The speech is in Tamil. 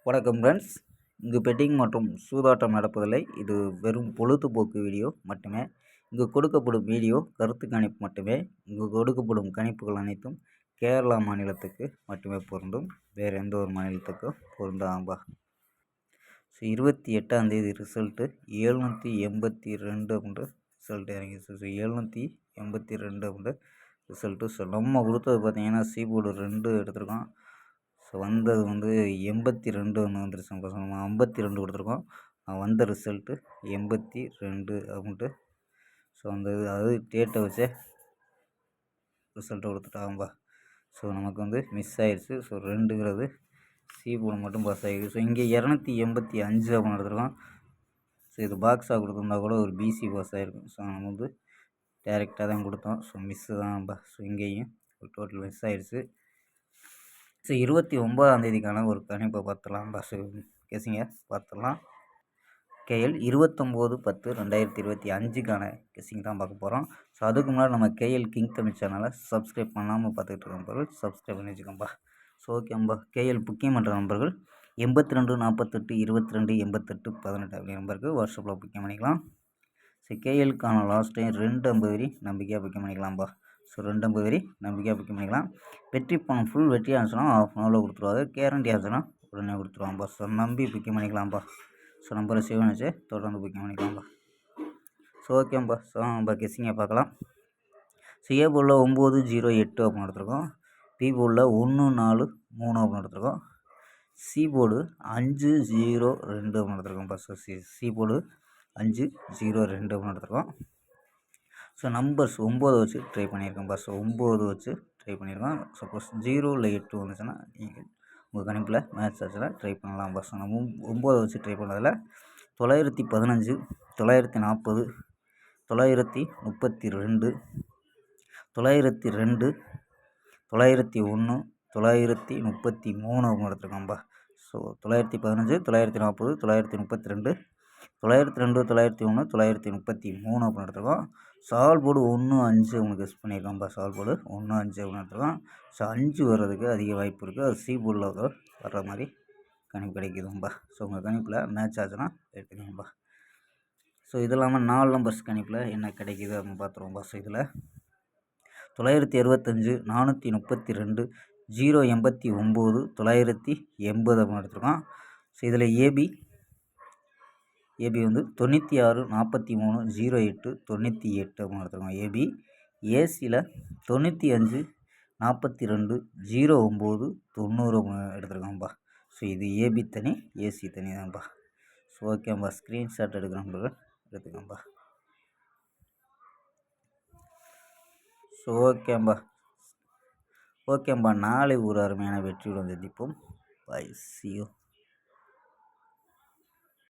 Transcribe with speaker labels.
Speaker 1: வணக்கம் ஃப்ரெண்ட்ஸ். இங்கு பெட்டிங் மற்றும் சூதாட்டம் நடப்பதில்லை. இது வெறும் பொழுதுபோக்கு வீடியோ மட்டுமே. இங்கு கொடுக்கப்படும் வீடியோ கருத்து கணிப்பு மட்டுமே. இங்கு கொடுக்கப்படும் கணிப்புகள் அனைத்தும் கேரளா மாநிலத்துக்கு மட்டுமே பொருந்தும். வேறு எந்த ஒரு மாநிலத்துக்கும் பொருந்தாம்பா. ஸோ 28ஆம் தேதி ரிசல்ட்டு 782 அப்படின்ற ரிசல்ட்டு இறங்கிடுச்சு. ஸோ 782 அப்படின்ற ரிசல்ட்டு. ஸோ நம்ம கொடுத்தது பார்த்தீங்கன்னா சீபோர்டு 2 எடுத்திருக்கோம். ஸோ வந்தது 82 ஒன்று வந்துருச்சு. நம்ம 52 கொடுத்துருக்கோம். வந்த ரிசல்ட்டு 82 அப்படின்ட்டு. ஸோ அந்த அதாவது டேட்டை வச்சே ரிசல்ட்டை கொடுத்துட்டாங்கப்பா. ஸோ நமக்கு மிஸ் ஆயிடுச்சு. ஸோ 2ங்கிறது போர்டு மட்டும் பாஸ் ஆகிடுது. ஸோ இங்கே 285 அப்படின்னு எடுத்துருக்கோம். ஸோ இது பாக்ஸாக கொடுத்துருந்தா கூட ஒரு பிசி பாஸ் ஆகிருக்கும். ஸோ நம்ம டேரெக்டாக தான் கொடுத்தோம். ஸோ மிஸ்ஸு தான்ப்பா. ஸோ இங்கேயும் ஒரு டோட்டல் மிஸ் ஆகிடுச்சு. ஸோ 29ஆம் தேதிக்கான ஒரு கணிப்பை பார்த்துடலாம். பஸ் கேசிங்க பார்த்துடலாம். கேஎல் 29/10/2025க்கான கெஸிங் தான் பார்க்க போகிறோம். ஸோ அதுக்கு முன்னாடி நம்ம கேஎல் கிங் தமிழ் சேனலை சப்ஸ்கிரைப் பண்ணாமல் பார்த்துக்கிட்டு இருக்க நண்பர்கள் சப்ஸ்கிரைப் பண்ணி வச்சுக்கோம்பா. ஸோ ஓகேம்பா. கேஎல் புக்கிங் பண்ணுற நண்பர்கள் 82 48 22 88 18 அப்படி நம்பருக்கு வாட்ஸ்அப்பில் புக்கிங் பண்ணிக்கலாம். ஸோ கேஎலுக்கான லாஸ்ட் டைம் 250 நம்பிக்கையாக புக்கிங் பண்ணிக்கலாம்ப்பா. ஸோ 250 வரி நம்பிக்கையாக புக்கிங் பண்ணிக்கலாம். வெற்றி பணம் ஃபுல் வெற்றி ஆச்சுன்னா ½ அன் ஹவரில் கொடுத்துருவாங்க. கேரண்டி ஆச்சுன்னா உடனே கொடுத்துருவாங்கப்பா. ஸோ நம்பி புக்கிங் பண்ணிக்கலாம்ப்பா. ஸோ நம்பரை சேவ் பண்ணிச்சு தொடர்ந்து புக்கிங் பண்ணிக்கலாம்ப்பா. ஸோ ஓகேப்பா. ஸோ நம்ம கெஸ்ஸிங்கை பார்க்கலாம். ஸோ ஏ போர்டில் 908 அப்படின்னு எடுத்துருக்கோம். பி போர்டில் 143 அப்படின்னு எடுத்துருக்கோம். சி போர்டு 502 அப்படின்னு எடுத்துருக்கோம்ப்பா. ஸோ சி போர்டு 502 அப்படின்னு எடுத்துருக்கோம். ஸோ நம்பர்ஸ் 9 வச்சு ட்ரை பண்ணியிருக்கேன்ப்பா. ஸோ 9 வச்சு ட்ரை பண்ணியிருக்கோம். சப்போஸ் 0 இல்லை 8 வந்துச்சுன்னா நீங்கள் உங்கள் கணிப்பில் மேட்ச் ஆச்சுன்னா ட்ரை பண்ணலாம்ப்பா. ஸோ நம்ம 9 வச்சு ட்ரை பண்ணதில் 915 940 932 902 901 933 அவங்க எடுத்துருக்கோம்ப்பா. ஸோ 915 940 932 902 901 933 அப்படின்னு எடுத்துருக்கோம். சால் போர்டு 1 5 உங்களுக்கு கெஸ் பண்ணியிருக்கோம்ப்பா. சால் போர்டு 1 5 அப்படின்னு எடுத்துருக்கோம். ஸோ 5 வர்றதுக்கு அதிக வாய்ப்பு இருக்குது. அது சி போர்டில் வர்ற மாதிரி கணிப்பு கிடைக்குதும்பா. ஸோ உங்கள் கணிப்பில் மேட்ச் ஆச்சுன்னா எடுத்துக்கோங்கப்பா. ஸோ இது இல்லாமல் 4 நம்பர்ஸ் கணிப்பில் என்ன கிடைக்கிது அப்படின்னு பார்த்துருவோம்ப்பா. ஸோ இதில் 965 432 089 980 அப்படின்னு எடுத்துருக்கோம். ஸோ இதில் ஏபி 96 43 08 98 அப்படின்னு எடுத்துருக்கோம். ஏபி ஏசியில் 95 42 09 90 எடுத்துருக்கோம்ப்பா. ஸோ இது ஏபி தனி ஏசி தனி தான்ப்பா. ஸோ ஓகேம்பா. ஸ்க்ரீன்ஷாட் எடுக்கிறோம்ப்பா. எடுத்துக்கோம்பா. ஸோ ஓகேம்பா. நாளை ஒரு அருமையான வெற்றியுடன் சந்திப்போம். பை. See you.